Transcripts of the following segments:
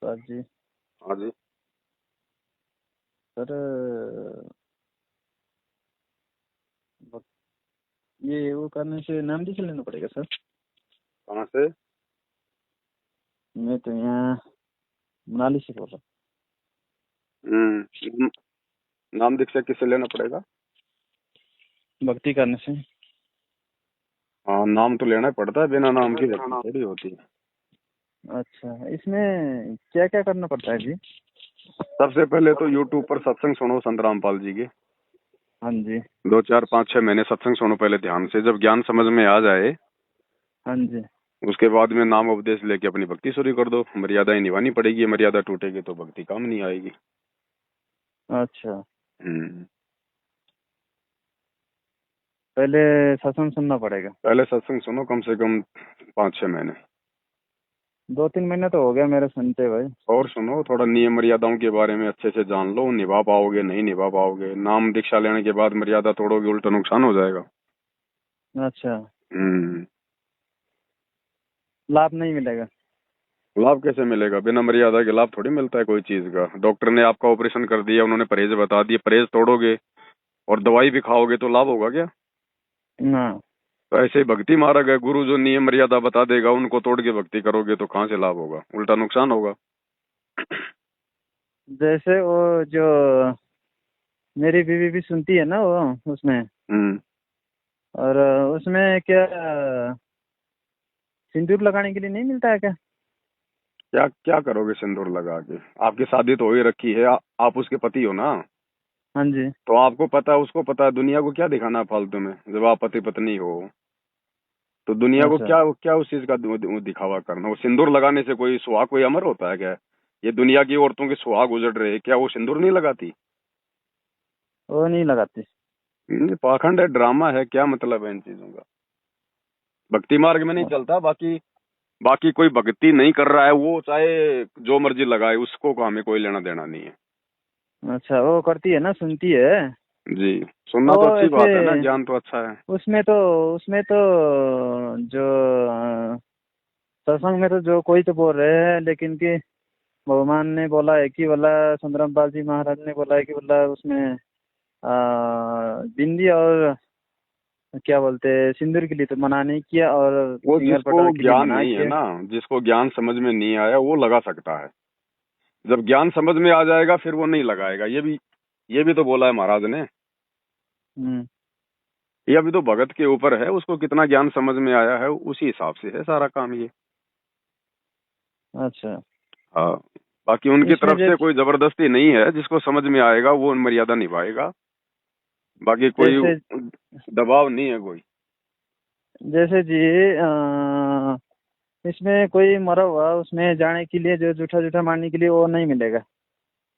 Sir जी। हाँ जी। Sir ब- ये वो करने से नाम लिख लेना पड़ेगा सर। कहाँ से? मैं तो यहाँ मनाली से बोल रहा नाम नाम दीक्षा किससे लेना पड़ेगा? हूँ, भक्ति करने से। हाँ, नाम तो लेना ही पड़ता है, बिना नाम की भक्ति थोड़ी होती है। अच्छा, इसमें क्या क्या करना पड़ता है जी? सबसे पहले तो यूट्यूब पर सत्संग सुनो संत रामपाल जी के। हाँ जी। 2 4 5 6 महीने सत्संग सुनो पहले ध्यान से, जब ज्ञान समझ में आ जाए हाँ जी। उसके बाद में नाम उपदेश लेके अपनी भक्ति शुरू कर दो। मर्यादाएं निभानी पड़ेगी, मर्यादा टूटेगी तो भक्ति काम नहीं आएगी। अच्छा, हम्म पहले सत्संग सुनना पड़ेगा। पहले सत्संग सुनो कम से कम 5 6 महीने। 2 3 महीने तो हो गया मेरे सुनते भाई। और सुनो, थोड़ा नियम मर्यादाओं के बारे में अच्छे से जान लो, निभा पाओगे नहीं निभा पाओगे। नाम दीक्षा लेने के बाद मर्यादा तोड़ोगे उल्टा नुकसान हो जाएगा। अच्छा, हम्म लाभ नहीं मिलेगा? लाभ कैसे मिलेगा? बिना मर्यादा के लाभ थोड़ी मिलता है कोई चीज का। डॉक्टर ने आपका ऑपरेशन कर दिया, उन्होंने परहेज बता दिए, परहेज तोड़ोगे और दवाई भी खाओगे तो लाभ होगा क्या? ना। तो ऐसे ही भक्ति मार्ग है, गुरु जो नियम मर्यादा बता देगा उनको तोड़ के भक्ति करोगे तो कहाँ से लाभ होगा, उल्टा नुकसान होगा। जैसे वो जो मेरी बीवी भी सुनती है ना वो उसमें, हम्म और उसमें क्या सिंदूर लगाने के लिए नहीं मिलता है क्या? क्या क्या करोगे सिंदूर लगा के? आपकी शादी तो हो ही रखी है, आप उसके पति हो ना। हाँ जी। तो आपको पता है, उसको पता है, दुनिया को क्या दिखाना है फालतू में? जब आप पति पत्नी हो तो दुनिया को अच्छा। क्या क्या उस चीज का दिखावा करना? वो सिंदूर लगाने से कोई सुहाग कोई अमर होता है क्या? ये दुनिया की औरतों के सुहाग उजड़ रहे, क्या वो सिंदूर नहीं लगाती? वो नहीं लगाती। पाखंड है, ड्रामा है, क्या मतलब है इन चीजों का? भक्ति मार्ग में नहीं चलता। बाकी बाकी कोई भक्ति नहीं कर रहा है वो चाहे जो मर्जी लगाए, उसको हमें कोई लेना देना नहीं है। अच्छा, वो करती है ना, सुनती है। जी, सुनना वो तो अच्छी ऐसे बात है ना, ज्ञान तो अच्छा है। उसमें तो जो सत्संग में तो जो कोई तो बोल रहे हैं, लेकिन कि भगवान ने बोला है कि बोला संतराम पाल जी महाराज ने बोला है कि बोला उसमें बिंदी और क्या बोलते हैं सिंदूर के लिए तो मना नहीं किया, और वो सिंगर जिसको पटर के लिए ज्ञान मना नहीं है किया। ना, जिसको ज्ञान समझ में नहीं आया वो लगा सकता है। जब ज्ञान समझ में आ जाएगा फिर वो नहीं लगाएगा। ये भी तो बोला है महाराज ने। हम्म। ये अभी तो भगत के ऊपर है, उसको कितना ज्ञान समझ में आया है उसी हिसाब से है सारा काम ये। अच्छा। हाँ, बाकी उनकी इसमें तरफ से जैसे कोई जबरदस्ती नहीं है, जिसको समझ में आएगा वो मर्यादा निभाएगा। बाकी कोई जैसे दबाव नहीं है कोई। जैसे जी इसमें कोई मरा हुआ उसमें जाने के लिए जो जूठा जूठा मारने के लिए वो नहीं मिलेगा?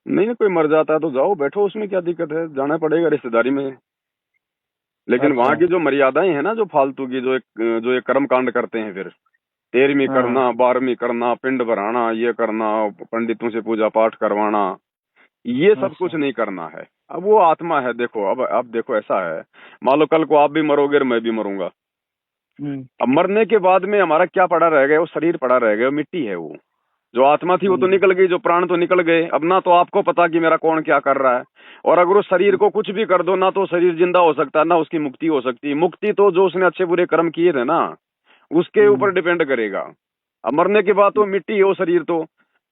नहीं नहीं, कोई मर जाता है तो जाओ बैठो, उसमें क्या दिक्कत है? जाना पड़ेगा रिश्तेदारी में। लेकिन वहां अच्छा। की जो मर्यादाएं हैं ना, जो फालतू की, जो ये कर्म कांड करते हैं, फिर 13वीं हाँ। करना, 12वीं करना, पिंड भराना, ये करना, पंडितों से पूजा पाठ करवाना, ये सब कुछ अच्छा। नहीं करना है। अब वो आत्मा है, देखो अब देखो ऐसा है, मान लो कल को आप भी मरोगे और मैं भी मरूंगा। हम्म। अब मरने के बाद में हमारा क्या पड़ा रह गया? वो शरीर पड़ा रह गया, वो मिट्टी है। वो जो आत्मा थी वो तो हम्म। निकल गई, जो प्राण तो निकल गए। अब ना तो आपको पता कि मेरा कौन क्या कर रहा है। और अगर उस शरीर को कुछ भी कर दो ना, तो शरीर जिंदा हो सकता है ना उसकी मुक्ति हो सकती है। मुक्ति तो जो उसने अच्छे बुरे कर्म किए थे ना उसके हम्म। ऊपर डिपेंड करेगा। अब मरने के बाद तो मिट्टी है वो शरीर तो।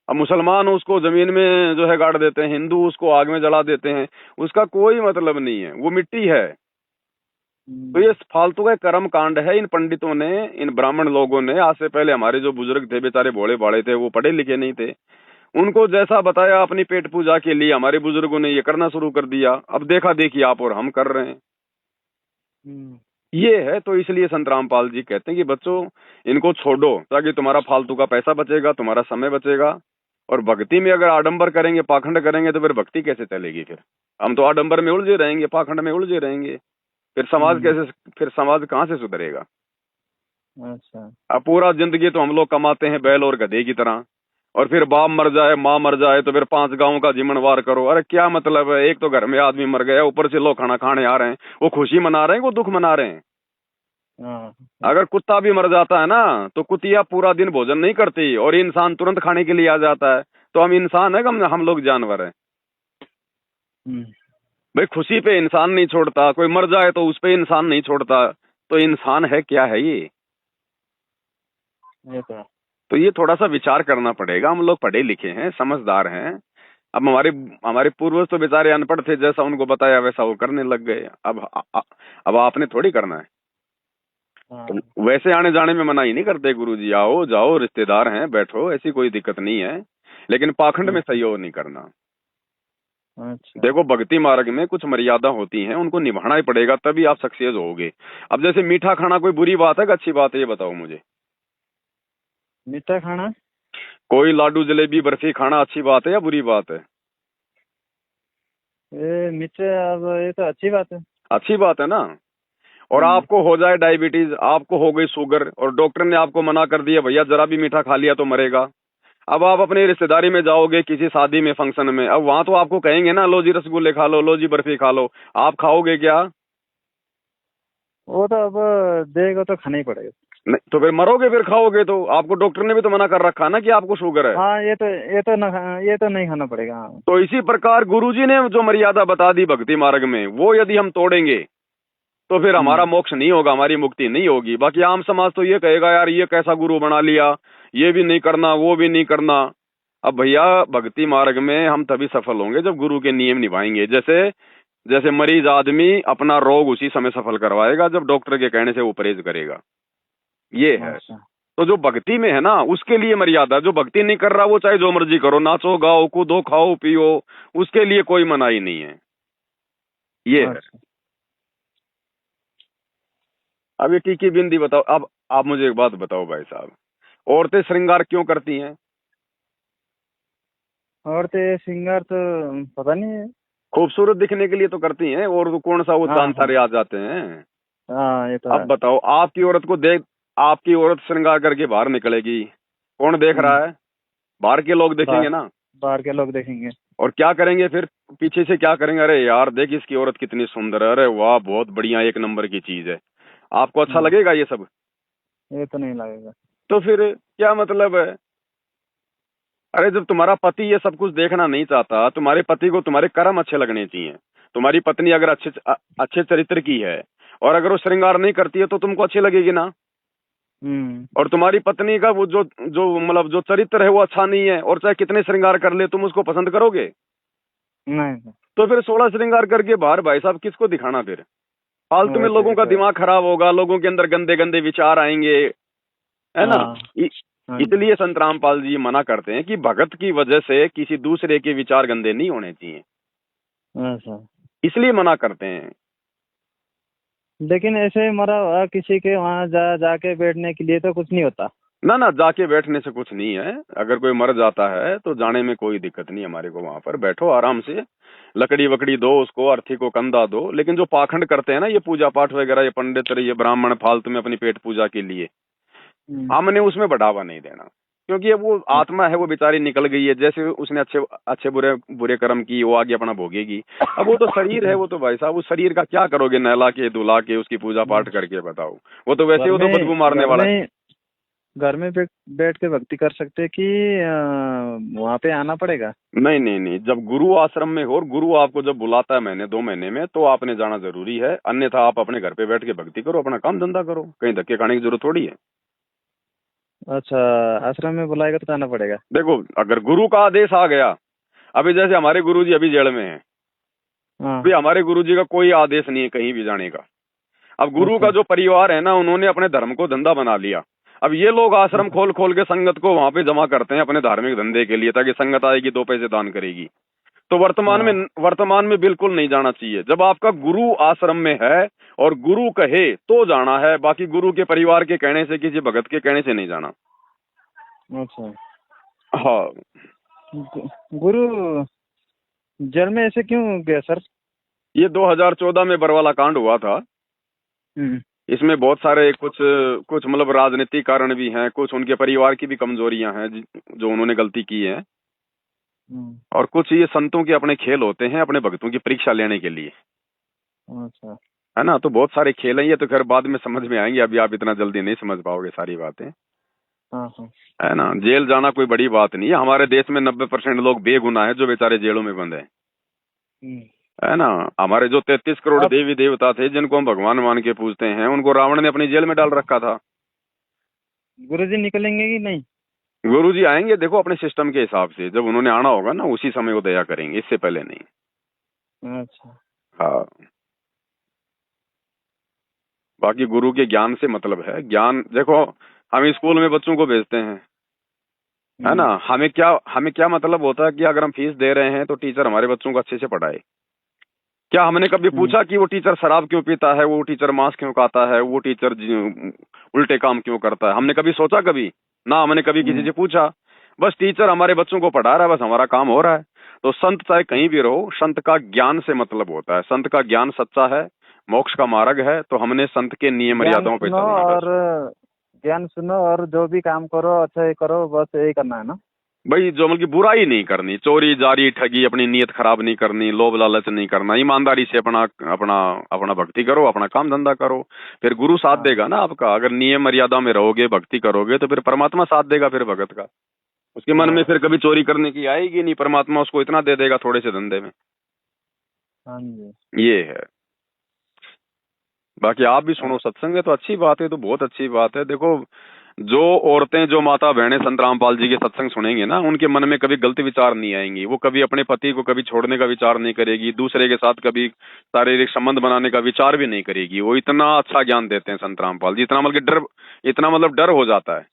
अब मुसलमान उसको जमीन में जो है गाड़ देते हैं, हिंदू उसको आग में जला देते हैं, उसका कोई मतलब नहीं है, वो मिट्टी है। तो ये फालतू का कर्म कांड है। इन पंडितों ने, इन ब्राह्मण लोगों ने, आज से पहले हमारे जो बुजुर्ग थे बेचारे भोले भाले थे, वो पढ़े लिखे नहीं थे, उनको जैसा बताया अपनी पेट पूजा के लिए हमारे बुजुर्गों ने ये करना शुरू कर दिया। अब देखा देखी आप और हम कर रहे हैं। हम्म। ये है, तो इसलिए संत रामपाल जी कहते हैं कि बच्चों इनको छोड़ो, ताकि तुम्हारा फालतू का पैसा बचेगा, तुम्हारा समय बचेगा। और भक्ति में अगर आडंबर करेंगे, पाखंड करेंगे, तो फिर भक्ति कैसे चलेगी? फिर हम तो आडंबर में उलझे रहेंगे, पाखंड में उलझे रहेंगे। फिर समाज हम्म। कैसे, फिर समाज कहाँ से सुधरेगा? अच्छा। अब पूरा जिंदगी तो हम लोग कमाते हैं बैल और गधे की तरह, और फिर बाप मर जाए, माँ मर जाए, तो फिर 5 गांव का जिम्मेवार करो। अरे क्या मतलब है? एक तो घर में आदमी मर गया, ऊपर से लोग खाना खाने आ रहे हैं। वो खुशी मना रहे हैं, वो दुख मना रहे हैं। हाँ। अगर कुत्ता भी मर जाता है ना, तो कुतिया पूरा दिन भोजन नहीं करती और इंसान तुरंत खाने के लिए आ जाता है। तो हम इंसान है, हम लोग जानवर हैं? भाई खुशी पे इंसान नहीं छोड़ता, कोई मर जाए तो उस पे इंसान नहीं छोड़ता, तो इंसान है क्या है ये? तो ये थोड़ा सा विचार करना पड़ेगा। हम लोग पढ़े लिखे हैं, समझदार हैं। अब हमारे हमारे पूर्वज तो बेचारे अनपढ़ थे, जैसा उनको बताया वैसा वो करने लग गए। अब आपने थोड़ी करना है। तो वैसे आने जाने में मना ही नहीं करते गुरुजी, आओ जाओ, रिश्तेदार हैं, बैठो, ऐसी कोई दिक्कत नहीं है, लेकिन पाखंड में सहयोग नहीं करना। अच्छा। देखो भक्ति मार्ग में कुछ मर्यादा होती हैं, उनको निभाना ही पड़ेगा, तभी आप सक्सेस होगे। अब जैसे मीठा खाना कोई बुरी बात है कि अच्छी बात है, ये बताओ मुझे। मीठा खाना? कोई लाडू जलेबी बर्फी खाना अच्छी बात है या बुरी बात है? ये मीठे, अब ये तो अच्छी बात है। अच्छी बात है ना। और आपको हो जाए डायबिटीज, आपको हो गई शुगर, और डॉक्टर ने आपको मना कर दिया भैया जरा भी मीठा खा लिया तो मरेगा। अब आप अपनी रिश्तेदारी में जाओगे किसी शादी में, फंक्शन में, अब वहां तो आपको कहेंगे ना लो जी रसगुल्ले खा लो, लो जी बर्फी खा लो, आप खाओगे क्या? वो तो अब देगा तो खाना ही पड़ेगा। नहीं तो फिर मरोगे, फिर खाओगे तो। आपको डॉक्टर ने भी तो मना कर रखा ना कि आपको शुगर है। हाँ, ये तो नहीं खाना पड़ेगा। हाँ। तो इसी प्रकार गुरुजी ने जो मर्यादा बता दी भक्ति मार्ग में, वो यदि हम तोड़ेंगे तो फिर हमारा मोक्ष नहीं होगा, हमारी मुक्ति नहीं होगी। बाकी आम समाज तो ये कहेगा यार ये कैसा गुरु बना लिया, ये भी नहीं करना वो भी नहीं करना। अब भैया भक्ति मार्ग में हम तभी सफल होंगे जब गुरु के नियम निभाएंगे। जैसे जैसे मरीज आदमी अपना रोग उसी समय सफल करवाएगा जब डॉक्टर के कहने से वो परहेज करेगा, ये है। अच्छा। तो जो भक्ति में है ना उसके लिए मर्यादा, जो भक्ति नहीं कर रहा वो चाहे जो मर्जी करो, नाचो गाओ कूदो खाओ पियो, उसके लिए कोई मनाही नहीं है, ये है। अच्छा। अब ये टीकी बिंदी बताओ। अब आप मुझे एक बात बताओ भाई साहब, औरतें श्रृंगार क्यों करती हैं? और तो ये सिंगर तो पता नहीं है। खूबसूरत दिखने के लिए तो करती हैं, और तो कौन सा वो हाँ चांद हाँ तारे आ जाते हैं। हाँ, ये तो अब है। बताओ आपकी औरत को देख, आपकी औरत श्रृंगार करके बाहर निकलेगी, कौन देख रहा है? बाहर के लोग बाहर देखेंगे ना। बाहर के लोग देखेंगे। और क्या करेंगे फिर? पीछे से क्या करेंगे, अरे यार देख इसकी औरत कितनी सुंदर है, अरे वाह बहुत बढ़िया एक नंबर की चीज है। आपको अच्छा लगेगा ये सब? ये तो नहीं लगेगा। तो फिर क्या मतलब है? अरे जब तुम्हारा पति ये सब कुछ देखना नहीं चाहता, तुम्हारे पति को तुम्हारे कर्म अच्छे लगने चाहिए। तुम्हारी पत्नी अगर अच्छे चरित्र की है और अगर वो श्रृंगार नहीं करती है तो तुमको अच्छी लगेगी ना। और तुम्हारी पत्नी का वो जो जो मतलब जो चरित्र है वो अच्छा नहीं है, और चाहे कितने श्रृंगार कर ले तुम उसको पसंद करोगे? नहीं। तो फिर 16 श्रृंगार करके बाहर भाई साहब किसको दिखाना? फिर फालतू में वैसे लोगों ये का तो है। दिमाग खराब होगा, लोगों के अंदर गंदे गंदे विचार आएंगे, है ना। हाँ हाँ। इसलिए संत रामपाल जी मना करते हैं कि भगत की वजह से किसी दूसरे के विचार गंदे नहीं होने चाहिए, अच्छा। इसलिए मना करते हैं। लेकिन ऐसे मरा हुआ किसी के वहां जाके बैठने के लिए तो कुछ नहीं होता। ना ना, जाके बैठने से कुछ नहीं है। अगर कोई मर जाता है तो जाने में कोई दिक्कत नहीं हमारे को। वहां पर बैठो आराम से, लकड़ी वकड़ी दो उसको, अर्थी को कंधा दो। लेकिन जो पाखंड करते हैं ना ये पूजा पाठ वगैरह, ये पंडित ये ब्राह्मण फालतू में अपनी पेट पूजा के लिए, हमने उसमें बढ़ावा नहीं देना। क्योंकि अब वो आत्मा है, वो बेचारी निकल गई है, जैसे उसने अच्छे अच्छे बुरे बुरे कर्म की, वो आगे अपना भोगेगी। अब वो तो शरीर है, वो तो भाई साहब उस शरीर का क्या करोगे, नहला के धुला के उसकी पूजा पाठ करके, बताओ। वो तो वैसे वो तो बदबू मारने वाला है। घर में बैठ के भक्ति कर सकते कि वहां पे आना पड़ेगा? नहीं नहीं नहीं, जब गुरु आश्रम में हो और गुरु आपको जब बुलाता है महीने 2 महीने में, तो आपने जाना जरूरी है। अन्यथा आप अपने घर पे बैठ के भक्ति करो, अपना काम धंधा करो, कहीं धक्के खाने की जरूरत थोड़ी है। अच्छा, आश्रम में बुलाएगा तो जाना पड़ेगा। देखो अगर गुरु का आदेश आ गया, अभी जैसे हमारे गुरुजी अभी जेल में हैं, अभी हमारे गुरुजी का कोई आदेश नहीं है कहीं भी जाने का। अब गुरु का जो परिवार है ना, उन्होंने अपने धर्म को धंधा बना लिया। अब ये लोग आश्रम खोल खोल के संगत को वहां पे जमा करते हैं अपने धार्मिक धंधे के लिए, ताकि संगत आएगी 2 पैसे दान करेगी। तो वर्तमान में बिल्कुल नहीं जाना चाहिए। जब आपका गुरु आश्रम में है और गुरु कहे तो जाना है, बाकी गुरु के परिवार के कहने से, किसी भगत के कहने से नहीं जाना। अच्छा। हाँ। गुरु जेल में ऐसे क्यों गया सर? ये 2014 में बरवाला कांड हुआ था। इसमें बहुत सारे कुछ कुछ मतलब राजनीतिक कारण भी हैं, कुछ उनके परिवार की भी कमजोरियां हैं जो उन्होंने गलती की है, और कुछ ये संतों के अपने खेल होते हैं अपने भक्तों की परीक्षा लेने के लिए। अच्छा। है ना। तो बहुत सारे खेल हैं, ये तो खैर बाद में समझ में आएंगे, अभी आप इतना जल्दी नहीं समझ पाओगे सारी बातें। हाँ हाँ। है ना। जेल जाना कोई बड़ी बात नहीं है। हमारे देश में 90% लोग बेगुनाह है जो बेचारे जेलों में बंद है। हम्म। है ना। हमारे जो 33 करोड़ अब देवी देवता थे जिनको हम भगवान मान के पूजते हैं, उनको रावण ने अपनी जेल में डाल रखा था। गुरुजी निकलेंगे कि नहीं? गुरु जी आएंगे, देखो अपने सिस्टम के हिसाब से, जब उन्होंने आना होगा ना उसी समय वो दया करेंगे, इससे पहले नहीं। अच्छा। हाँ। बाकी गुरु के ज्ञान से मतलब है। ज्ञान देखो, हम स्कूल में बच्चों को भेजते हैं, है ना। हम्म। हमें क्या मतलब होता है कि अगर हम फीस दे रहे हैं तो टीचर हमारे बच्चों को अच्छे से पढ़ाए। क्या हमने कभी हम्म। पूछा कि वो टीचर शराब क्यों पीता है, वो टीचर मांस क्यों खाता है, वो टीचर उल्टे काम क्यों करता है? हमने कभी सोचा? कभी ना, हमने कभी किसी हम्म। से पूछा। बस टीचर हमारे बच्चों को पढ़ा रहा है, बस हमारा काम हो रहा है। तो संत चाहे कहीं भी रहो, संत का ज्ञान से मतलब होता है। संत का ज्ञान सच्चा है, मोक्ष का मार्ग है, तो हमने संत के नियम ज्ञान मर्यादाओं पे सुनो चलना है और बस। ज्ञान सुनो और जो भी काम करो अच्छा ही करो, बस यही करना है ना। भाई जो मतलब की बुराई नहीं करनी, चोरी जारी ठगी, अपनी नीयत खराब नहीं करनी, लोभ लालच नहीं करना, ईमानदारी से अपना अपना अपना भक्ति करो, अपना काम धंधा करो। फिर गुरु साथ हाँ देगा ना आपका। अगर नियम मर्यादा में रहोगे, भक्ति करोगे, तो फिर परमात्मा साथ देगा फिर भगत का। उसके मन में हाँ। फिर कभी चोरी करने की आएगी नहीं, परमात्मा उसको इतना दे देगा थोड़े से धंधे में। हाँ जी। ये है। बाकी आप भी हाँ। सुनो, सत्संग है तो अच्छी बात है, तो बहुत अच्छी बात है। देखो, जो औरतें, जो माता बहनें संत रामपाल जी के सत्संग सुनेंगे ना, उनके मन में कभी गलत विचार नहीं आएंगी। वो कभी अपने पति को कभी छोड़ने का विचार नहीं करेगी, दूसरे के साथ कभी शारीरिक संबंध बनाने का विचार भी नहीं करेगी। वो इतना अच्छा ज्ञान देते हैं संत रामपाल जी, इतना मतलब डर हो जाता है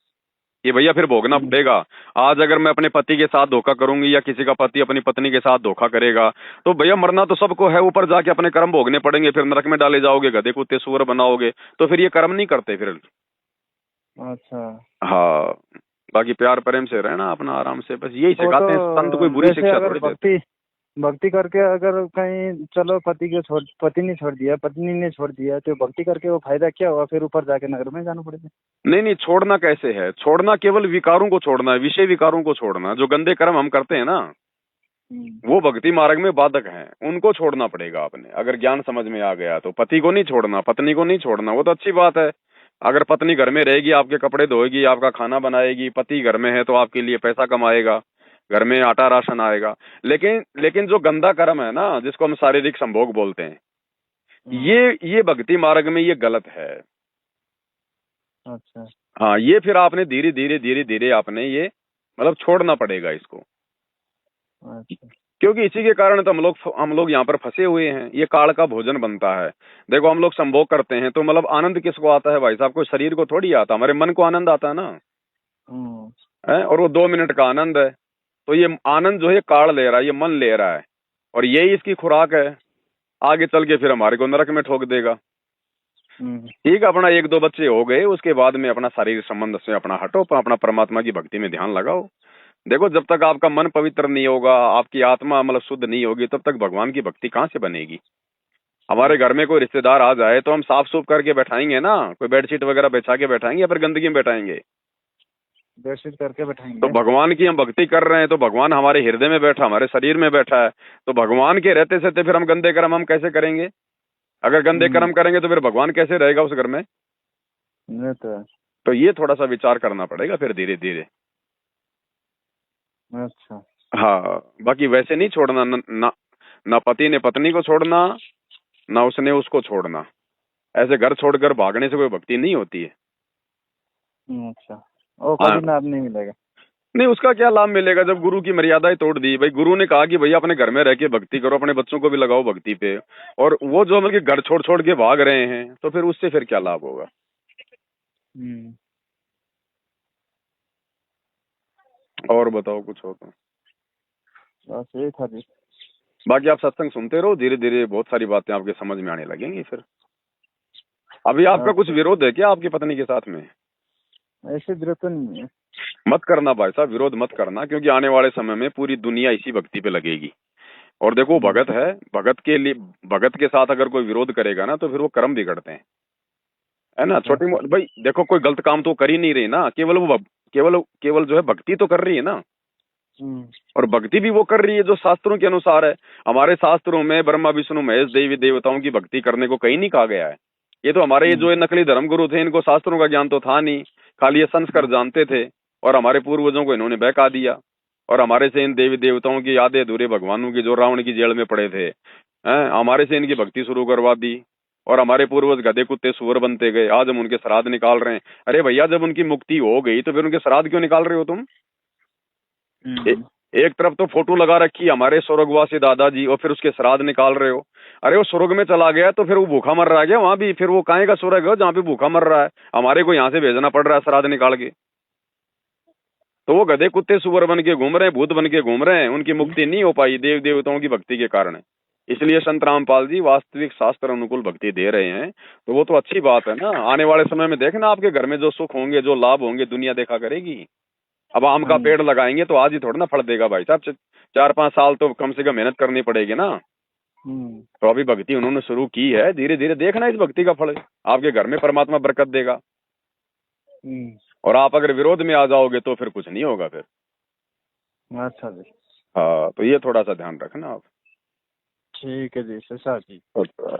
कि भैया फिर भोगना हम्म। पड़ेगा। आज अगर मैं अपने पति के साथ धोखा करूंगी, या किसी का पति अपनी पत्नी के साथ धोखा करेगा, तो भैया मरना तो सबको है, ऊपर जाके अपने कर्म भोगने पड़ेंगे, फिर नरक में डाले जाओगे, गधे कुत्ते सूअर बनाओगे। तो फिर ये कर्म नहीं करते फिर। अच्छा। हाँ। बाकी प्यार प्रेम से रहना अपना, आराम से, बस यही वो तो सिखाते हैं संत। कोई बुरी जैसे शिक्षा अगर थोड़ी देते। भक्ति भक्ति करके अगर कहीं चलो पति ने छोड़ दिया, पत्नी ने छोड़ दिया, तो भक्ति करके वो फायदा क्या हुआ? फिर ऊपर जाके नगर में जाना पड़ेगा। नहीं नहीं, छोड़ना कैसे है? छोड़ना केवल विकारों को छोड़ना है, विषय विकारों को छोड़ना। जो गंदे कर्म हम करते हैं ना, वो भक्ति मार्ग में बाधक हैं, उनको छोड़ना पड़ेगा आपने। अगर ज्ञान समझ में आ गया तो पति को नहीं छोड़ना, पत्नी को नहीं छोड़ना, वो तो अच्छी बात है। अगर पत्नी घर में रहेगी, आपके कपड़े धोएगी, आपका खाना बनाएगी, पति घर में है तो आपके लिए पैसा कमाएगा, घर में आटा राशन आएगा। लेकिन लेकिन जो गंदा कर्म है ना, जिसको हम शारीरिक संभोग बोलते हैं, ये भक्ति मार्ग में ये गलत है। अच्छा। हाँ, ये फिर आपने धीरे धीरे धीरे धीरे आपने ये मतलब छोड़ना पड़ेगा इसको। अच्छा। क्योंकि इसी के कारण तो हम लोग यहाँ पर फंसे हुए हैं। ये काल का भोजन बनता है। देखो, हम लोग संभोग करते हैं तो मतलब आनंद किसको आता है भाई साहब? कोई शरीर को थोड़ी आता, हमारे मन को आनंद आता है ना। है, और वो 2 मिनट का आनंद है। तो ये आनंद जो है काल ले रहा है, ये मन ले रहा है, और यही इसकी खुराक है। आगे चल के फिर हमारे को नरक में ठोक देगा। ठीक है, अपना 1-2 बच्चे हो गए, उसके बाद में अपना शारीरिक संबंध से अपना हटो, अपना परमात्मा की भक्ति में ध्यान लगाओ। देखो, जब तक आपका मन पवित्र नहीं होगा, आपकी आत्मा मतलब शुद्ध नहीं होगी, तब तक भगवान की भक्ति कहाँ से बनेगी? हमारे घर में कोई रिश्तेदार आ जाए तो हम साफ सूफ करके बैठाएंगे ना? कोई बेडशीट वगैरह बिछा के बैठाएंगे या फिर गंदगी में बैठाएंगे? बेडशीट करके तो बैठाएंगे। भगवान की हम भक्ति कर रहे हैं तो भगवान हमारे हृदय में बैठा, हमारे शरीर में बैठा है। तो भगवान के रहते सहते फिर हम गंदे कर्म हम कैसे करेंगे? अगर गंदे कर्म करेंगे तो फिर भगवान कैसे रहेगा उस घर में? ये तो है। तो ये थोड़ा सा विचार करना पड़ेगा फिर धीरे धीरे। अच्छा। हाँ, बाकी वैसे नहीं छोड़ना ना। ना पति ने पत्नी को छोड़ना, ना उसने उसको छोड़ना। ऐसे घर छोड़कर भागने से कोई भक्ति नहीं होती है। अच्छा। वो हाँ। कभी लाभ नहीं मिलेगा। नहीं, उसका क्या लाभ मिलेगा जब गुरु की मर्यादाएं तोड़ दी? भाई, गुरु ने कहा कि भैया अपने घर में रह के भक्ति करो, अपने बच्चों को भी लगाओ भक्ति पे, और वो जो मतलब कि घर छोड़ छोड़ के भाग रहे हैं, तो फिर उससे फिर क्या लाभ होगा? और बताओ, कुछ हो तो। बस यही था जी। बाकी आप सत्संग सुनते रहो, धीरे धीरे बहुत सारी बातें आपके समझ में आने लगेंगी फिर। अभी आपका कुछ विरोध है क्या आपकी पत्नी के साथ में? ऐसे विरोध तो नहीं है। मत करना भाई साहब, विरोध मत करना, क्योंकि आने वाले समय में पूरी दुनिया इसी भक्ति पे लगेगी। और देखो, भगत है, भगत के साथ अगर कोई विरोध करेगा ना, तो फिर वो कर्म बिगड़ते हैं, है ना। भाई देखो, कोई गलत काम तो कर ही नहीं रही ना, केवल जो है भक्ति तो कर रही है ना। और भक्ति भी वो कर रही है जो शास्त्रों के अनुसार है। हमारे शास्त्रों में ब्रह्मा विष्णु महेश देवी देवताओं की भक्ति करने को कहीं नहीं कहा गया है। ये तो हमारे ये जो नकली धर्म गुरु थे, इनको शास्त्रों का ज्ञान तो था नहीं खाली ये संस्कार जानते थे और हमारे पूर्वजों को इन्होंने बहका दिया, और हमारे से इन देवी देवताओं की यादें अधूरे भगवानों की जो रावण की जेल में पड़े थे, हमारे से इनकी भक्ति शुरू करवा दी, और हमारे पूर्वज गधे कुत्ते सुअर बनते गए। आज हम उनके श्राद्ध निकाल रहे हैं। अरे भैया, जब उनकी मुक्ति हो गई तो फिर उनके श्राद्ध क्यों निकाल रहे हो तुम? एक तरफ तो फोटो लगा रखी हमारे स्वर्गवासी दादाजी, और फिर उसके श्राद्ध निकाल रहे हो। अरे वो स्वर्ग में चला गया तो फिर वो भूखा मर रहा है क्या वहां भी? फिर वो काहे का स्वर्ग है जहाँ पे भूखा मर रहा है? हमारे को यहाँ से भेजना पड़ रहा है श्राद्ध निकाल के। तो वो गधे कुत्ते सुअर बन के घूम रहे हैं, भूत बन के घूम रहे हैं, उनकी मुक्ति नहीं हो पाई देव देवताओं की भक्ति के कारण। इसलिए संत रामपाल जी वास्तविक शास्त्र अनुकूल भक्ति दे रहे हैं, तो वो तो अच्छी बात है ना। आने वाले समय में देखना आपके घर में जो सुख होंगे, जो लाभ होंगे, दुनिया देखा करेगी। अब आम का पेड़ लगाएंगे तो आज ही थोड़ा ना फल देगा भाई साहब, 4-5 साल तो कम से कम मेहनत करनी पड़ेगी ना। तो अभी भक्ति उन्होंने शुरू की है, धीरे धीरे देखना इस भक्ति का फल आपके घर में परमात्मा बरकत देगा। और आप अगर विरोध में आ जाओगे तो फिर कुछ नहीं होगा फिर। अच्छा जी। हाँ, तो ये थोड़ा सा ध्यान रखना आप। ठीक है जी, सर जी। अच्छा।